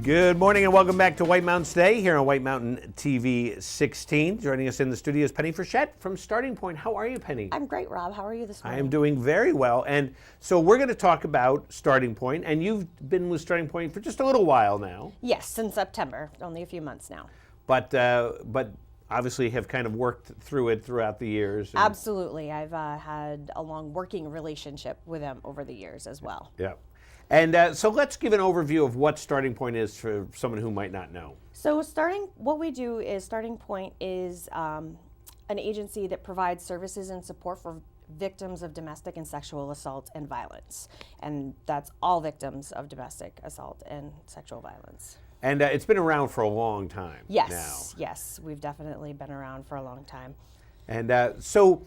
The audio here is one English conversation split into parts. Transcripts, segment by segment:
Good morning and welcome back to White Mountain Today here on White Mountain TV 16. Joining us in the studio is Penny Frechette from Starting Point. How are you, Penny? I'm great, Rob. How are you this morning? I am doing very well. And so we're going to talk about Starting Point, and you've been with Starting Point for just a little while now. Yes, since September, only a few months now. But obviously have kind of worked through it throughout the years. Absolutely. I've had a long working relationship with them over the years as well. Yeah. And so let's give an overview of what Starting Point is for someone who might not know. So what we do is Starting Point is an agency that provides services and support for victims of domestic and sexual assault and violence. And that's all victims of domestic assault and sexual violence. And it's been around for a long time Yes, now. yes. We've definitely been around for a long time. And so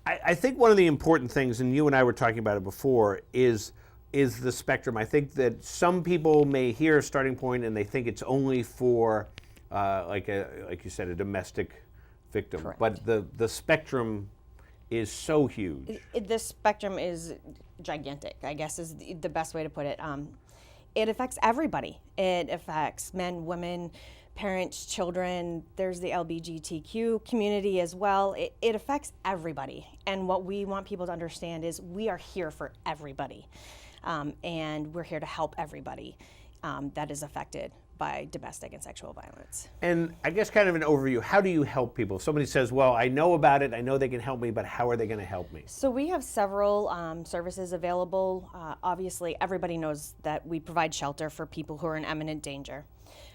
I think one of the important things, and you and I were talking about it before, is the spectrum. I think that some people may hear Starting Point and they think it's only for, like you said, a domestic victim. Correct. But the spectrum is so huge. The spectrum is gigantic, I guess is the best way to put it. It affects everybody. It affects men, women, parents, children. There's the LGBTQ community as well. It affects everybody. And what we want people to understand is we are here for everybody. And we're here to help everybody that is affected by domestic and sexual violence. And I guess kind of an overview, how do you help people? If somebody says, well, I know about it, I know they can help me, but how are they going to help me? So we have several services available. Obviously, everybody knows that we provide shelter for people who are in imminent danger.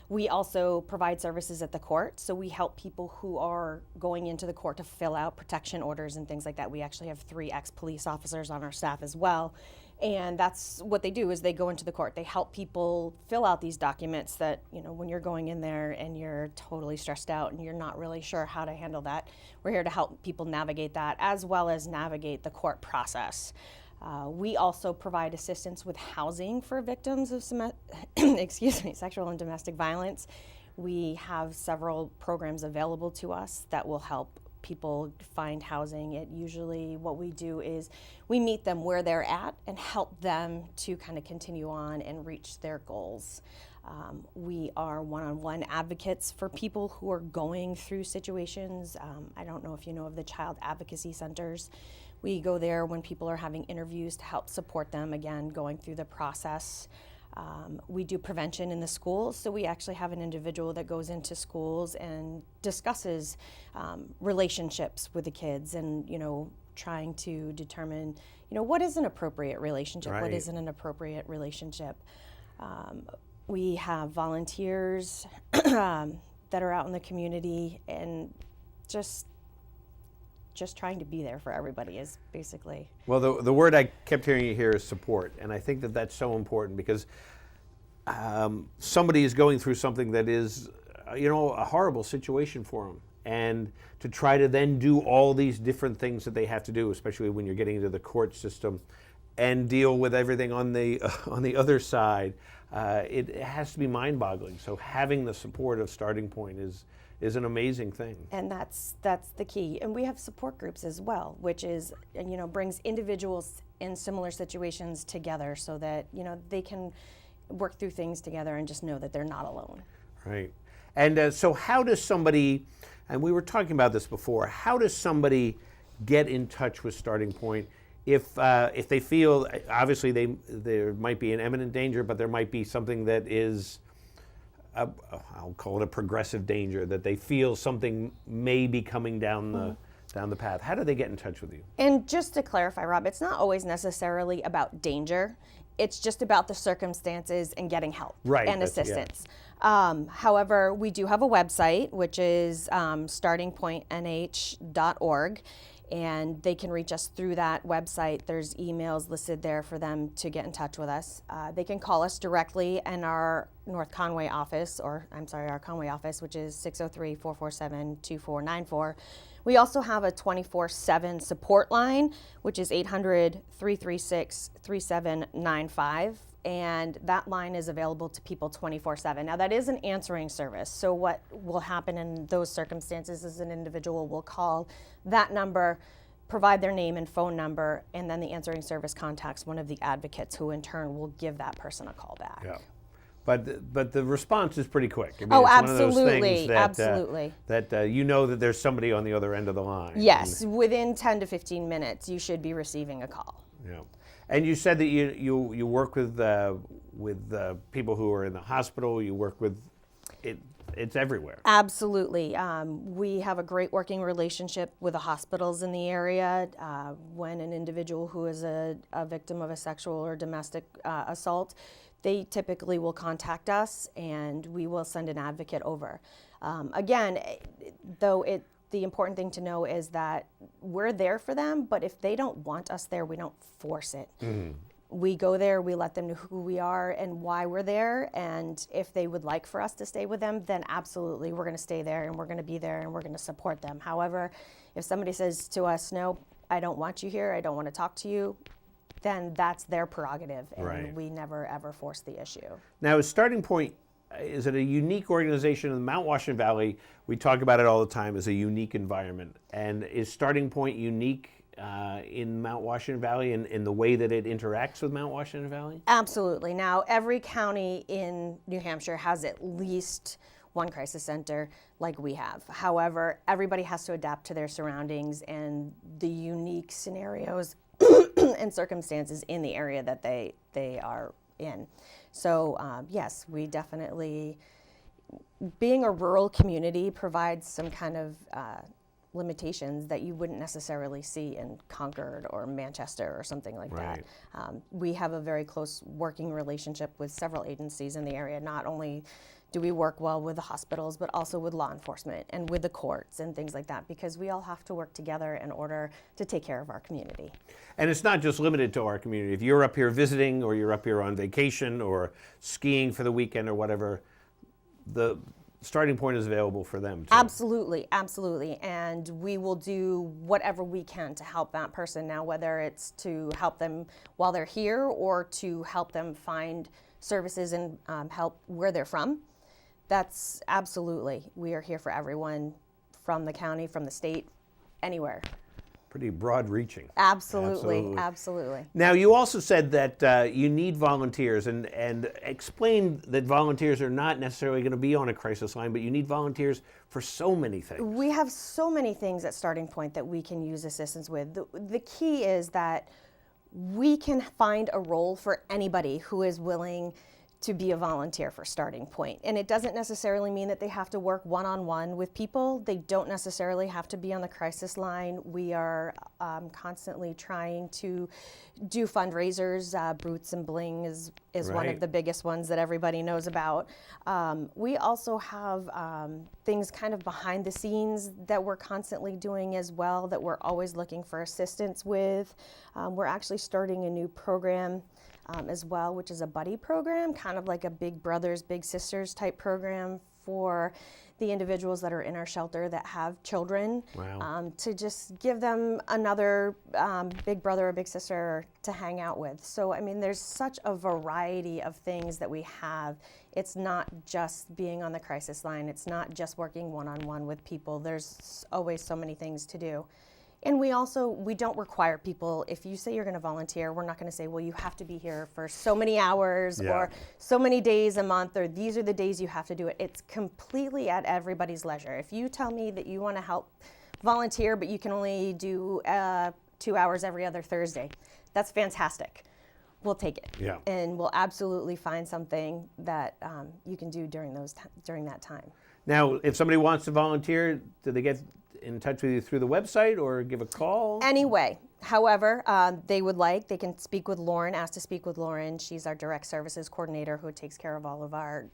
We also provide services at the court, so we help people who are going into the court to fill out protection orders and things like that. We actually have 3 ex-police officers on our staff as well. And that's what they do is they go into the court. They help people fill out these documents that, you know, when you're going in there and you're totally stressed out and you're not really sure how to handle that, we're here to help people navigate that as well as navigate the court process. We also provide assistance with housing for victims of sexual and domestic violence. We have several programs available to us that will help people find housing. Usually what we do is we meet them where they're at and help them to kind of continue on and reach their goals. We are one-on-one advocates for people who are going through situations. I don't know if you know of the child advocacy centers. We go there when people are having interviews to help support them, again, going through the process. We do prevention in the schools, so we actually have an individual that goes into schools and discusses relationships with the kids and, you know, trying to determine, you know, what is an appropriate relationship, Right. What isn't an appropriate relationship. We have volunteers that are out in the community and just trying to be there for everybody is basically. Well, the word I kept hearing you here is support, and I think that that's so important because somebody is going through something that is, you know, a horrible situation for them, and to try to then do all these different things that they have to do, especially when you're getting into the court system, and deal with everything on the other side, it has to be mind-boggling. So having the support of Starting Point is an amazing thing. And that's the key. And we have support groups as well, which is, you know, brings individuals in similar situations together so that, you know, they can work through things together and just know that they're not alone. Right. And so how does somebody, and we were talking about this before, how does somebody get in touch with Starting Point if they feel, obviously there might be an imminent danger, but there might be something that is, I'll call it a progressive danger, that they feel something may be coming down the path. How do they get in touch with you? And just to clarify, Rob, it's not always necessarily about danger. It's just about the circumstances and getting help and assistance. Yeah. However, we do have a website, which is startingpointnh.org. And they can reach us through that website. There's emails listed there for them to get in touch with us. They can call us directly in our North Conway office, our Conway office, which is 603-447-2494. We also have a 24/7 support line, which is 800-336-3795. And that line is available to people 24/7. Now that is an answering service. So what will happen in those circumstances is an individual will call that number, provide their name and phone number, and then the answering service contacts one of the advocates who in turn will give that person a call back. Yeah. But the response is pretty quick. I mean, Oh, it's one of those absolutely, things that, absolutely. You know that there's somebody on the other end of the line. Yes, within 10 to 15 minutes, you should be receiving a call. Yeah. And you said that you work with people who are in the hospital. You work with it. It's everywhere. Absolutely. We have a great working relationship with the hospitals in the area. When an individual who is a victim of a sexual or domestic assault, they typically will contact us and we will send an advocate over. Again, though the important thing to know is that we're there for them, but if they don't want us there, we don't force it. We go there, we let them know who we are and why we're there, and if they would like for us to stay with them, then absolutely we're going to stay there and we're going to be there and we're going to support them. However, if somebody says to us, no, I don't want you here, I don't want to talk to you, then that's their prerogative, and Right. we never ever force the issue. Now, is Starting Point, is it a unique organization in the Mount Washington Valley? We talk about it all the time as a unique environment. And is Starting Point unique in Mount Washington Valley in the way that it interacts with Mount Washington Valley? Absolutely. Now, every county in New Hampshire has at least one crisis center like we have. However, everybody has to adapt to their surroundings and the unique scenarios and circumstances in the area that they are in. So yes, we definitely, being a rural community provides some kind of limitations that you wouldn't necessarily see in Concord or Manchester or something like Right. that. We have a very close working relationship with several agencies in the area. Not only do we work well with the hospitals, but also with law enforcement and with the courts and things like that, because we all have to work together in order to take care of our community. And it's not just limited to our community. If you're up here visiting or you're up here on vacation or skiing for the weekend or whatever, the Starting Point is available for them too. Absolutely, absolutely. And we will do whatever we can to help that person now, whether it's to help them while they're here or to help them find services and help where they're from. That's absolutely, we are here for everyone from the county, from the state, anywhere. Pretty broad reaching. Absolutely, absolutely. Now, you also said that you need volunteers, and explained that volunteers are not necessarily going to be on a crisis line, but you need volunteers for so many things. We have so many things at Starting Point that we can use assistance with. The key is that we can find a role for anybody who is willing to be a volunteer for Starting Point. And it doesn't necessarily mean that they have to work one-on-one with people. They don't necessarily have to be on the crisis line. We are constantly trying to do fundraisers. Boots and Bling is one Right. of the biggest ones that everybody knows about. We also have things kind of behind the scenes that we're constantly doing as well, that we're always looking for assistance with. We're actually starting a new program as well, which is a buddy program, kind of like a Big Brothers, Big Sisters type program for the individuals that are in our shelter that have children. Wow. To just give them another big brother or big sister to hang out with. So, I mean, there's such a variety of things that we have. It's not just being on the crisis line. It's not just working one-on-one with people. There's always so many things to do. And we don't require people, if you say you're going to volunteer, we're not going to say, well, you have to be here for so many hours Yeah. or so many days a month, or these are the days you have to do it. It's completely at everybody's leisure. If you tell me that you want to help volunteer, but you can only do 2 hours every other Thursday, that's fantastic. We'll take it. Yeah. And we'll absolutely find something that you can do during that time. Now, if somebody wants to volunteer, do they get in touch with you through the website or give a call? Anyway, however, they can speak with Lauren, ask to speak with Lauren. She's our direct services coordinator who takes care of all of our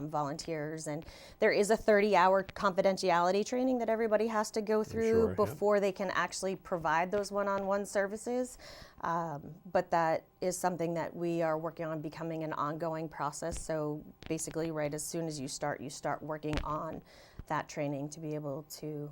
volunteers. And there is a 30-hour confidentiality training that everybody has to go through Sure, yeah. before they can actually provide those one-on-one services. But that is something that we are working on becoming an ongoing process. So basically, right as soon as you start working on that training to be able to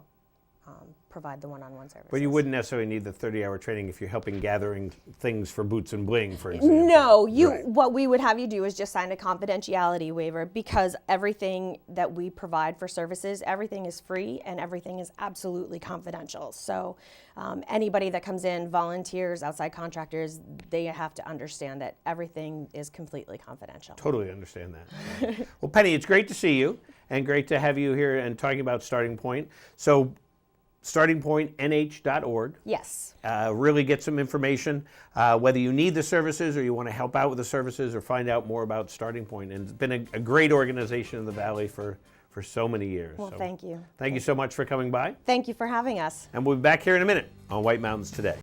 provide the one-on-one services. But you wouldn't necessarily need the 30-hour training if you're helping gathering things for Boots and Bling, for example. No, Right. what we would have you do is just sign a confidentiality waiver, because everything that we provide for services, everything is free and everything is absolutely confidential. So anybody that comes in, volunteers, outside contractors, they have to understand that everything is completely confidential. Totally understand that. Well, Penny, it's great to see you and great to have you here and talking about Starting Point. So startingpointnh.org. Yes. Really get some information, whether you need the services or you want to help out with the services or find out more about Starting Point. And it's been a great organization in the Valley for so many years. Well, So thank you. Thank you so much for coming by. Thank you for having us. And we'll be back here in a minute on White Mountains Today.